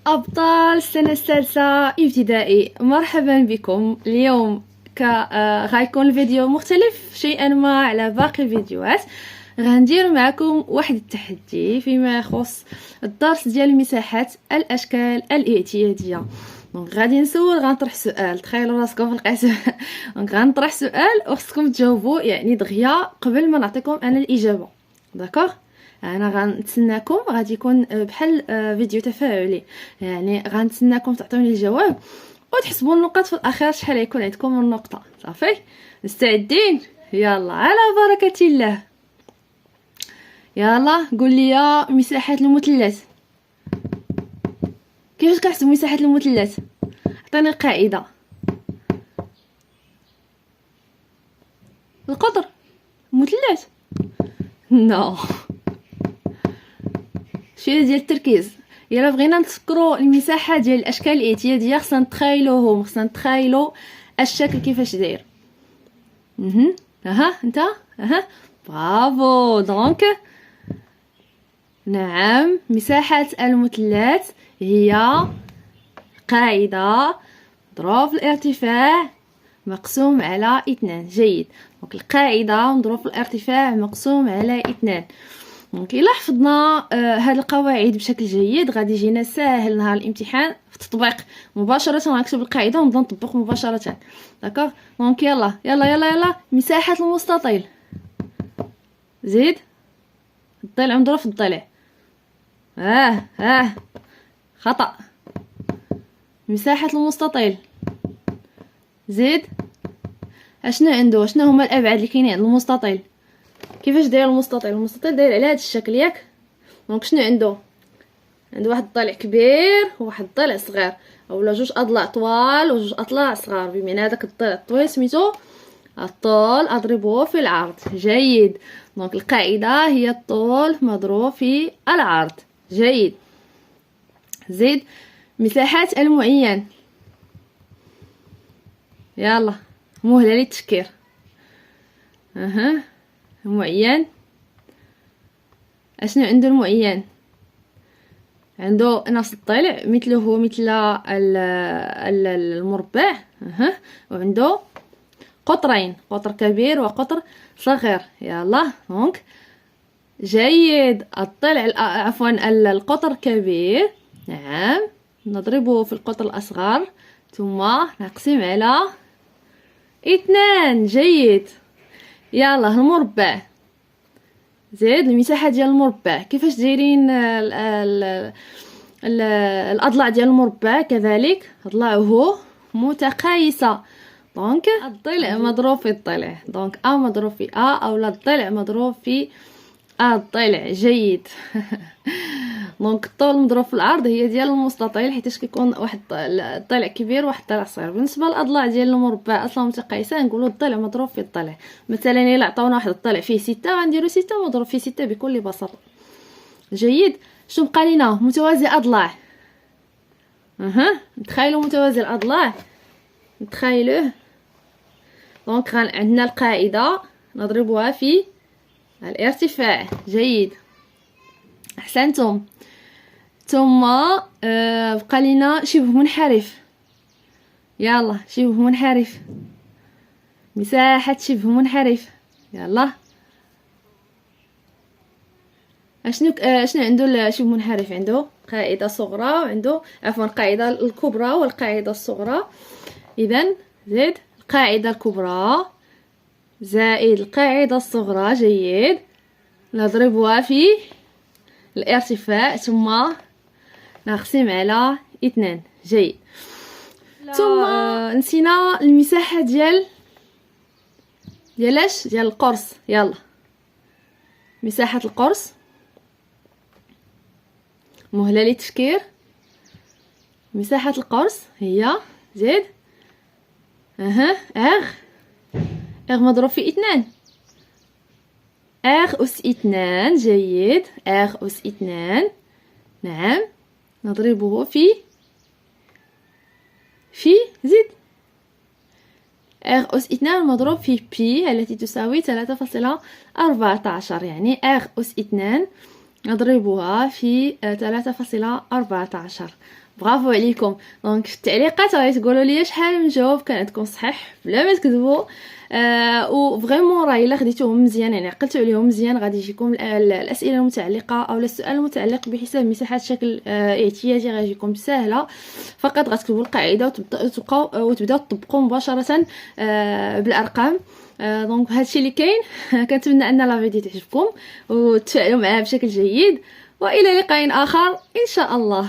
أبطال السنة السادسة ابتدائي، مرحبا بكم. اليوم غيكون الفيديو مختلف شيئا ما على باقي الفيديوهات. غندير معكم واحد التحدي فيما يخص الدرس ديال المساحات الاشكال الاعتياديه. غادي نسول، غنطرح سؤال، تخيلوا راسكم في القسم. غنطرح سؤال وخصكم تجاوبوا يعني دغيا قبل ما نعطيكم انا الاجابه. داكوغ، انا غنتسناكم، غادي يكون بحال فيديو تفاعلي، يعني غنتسناكم تعطوني الجواب وتحسبوا النقط في الاخير شحال يكون عندكم النقطه. صافي، مستعدين؟ يلا على بركه الله. يلا قول لي مساحات المثلث. كيفاش كنحسبوا مساحات المثلث؟ عطيني القاعده. القطر مثلث؟ نو، شويه ديال التركيز. يلا بغينا نتفكروا المساحه ديال الاشكال الاعتياديه، خصنا نتخيلوهم، خصنا نتخيلوا الشكل كيفاش داير. انت برافو. دونك نعم، مساحة المثلث هي قاعدة مضروب في الارتفاع مقسوم على 2. جيد. دونك القاعدة مضروب في الارتفاع مقسوم على 2. دونك إلا حفظنا هاد القواعد بشكل جيد غادي يجينا ساهل نهار الامتحان في التطبيق مباشرة. غنكتب القاعدة ونبدا نطبق مباشرة. داكوغ. دونك يلا مساحة المستطيل. زيد. الضلع مضروب في الضلع. خطأ. مساحة المستطيل. زيد. اشنو عنده؟ شنو هما الابعاد اللي كاينين عند المستطيل؟ كيفاش داير المستطيل؟ المستطيل داير على هذا الشكل، ياك؟ دونك شنو عنده واحد الضلع كبير وواحد الضلع صغير، اولا جوج اضلاع طوال وجوج اضلاع صغار، بمعنى هذاك الضلع الطويل سميتو الطول اضربه في العرض. جيد. دونك القاعده هي الطول مضروب في العرض. جيد. زيد. مساحات المعين. يلا مهله للتفكير. المعين اشنو عنده؟ المعين عنده نفس الضلع مثله مثل المربع، وعنده قطرين، قطر كبير وقطر صغير. يلا دونك جيد. الضلع القطر كبير، نعم، نضربه في القطر الأصغر ثم نقسم على 2. جيد. يلا المربع. زيد. المساحة ديال المربع كيفاش دايرين الأضلاع ديال المربع؟ كذلك أضلاعه متقايسة. دونك الضلع مضروب في الضلع، دونك مضروب في اولا الضلع مضروب في الضلع. جيد. دونك الطول مضروب في العرض هي ديال المستطيل، حيتاش كيكون واحد الضلع كبير وواحد الضلع صغير. بالنسبه للاضلاع ديال المربع اصلا متقايسه، نقولوا الضلع مضروب في الضلع. مثلا الا عطاونا واحد الضلع فيه 6 غنديروا 6 مضروب في 6 بكل بساطه. جيد. شنو بقى لينا؟ متوازي الاضلاع. نتخيلوا متوازي الاضلاع، نتخيلوه. دونك عندنا القاعده نضربها في الارتفاع. جيد، احسنتم. ثم بقى لينا شبه منحرف. يلا شبه منحرف، مساحة شبه منحرف. يلا شنو عنده شبه منحرف؟ عنده قاعدة صغرى وعنده القاعدة الكبرى والقاعدة الصغرى. اذا زيد القاعدة الكبرى زائد القاعدة الصغرى. جيد. نضربها في الارتفاع ثم نقسم على 2. جيد. ثم نسينا المساحة ديال القرص. يلا مساحة القرص، مهلة للتفكير. مساحة القرص هي زيد مضروب في 2. أس 2. جيد. أس 2. نعم، نضربه في زيد أس 2 مضروب في بي التي تساوي 3.14. يعني أس 2 نضربها في 3.14. برافو عليكم. دونك في التعليقات غادي تقولوا لي شحال من جواب كان عندكم صحيح بلا ما تكذبوا. و فريمون راه الا خديتوهم مزيان يعني عقلتوا عليهم مزيان غادي يجيكم الاسئله المتعلقه او السؤال المتعلق بحساب مساحات شكل اعتيادي غادي يجيكم سهله. فقط غتكتبوا القاعده وتبداو تطبقوا مباشره بالارقام. دونك هادشي اللي كاين. كنتمنى ان لا فيديو تعجبكم وتفاعلوا معها بشكل جيد، والى لقاء اخر ان شاء الله.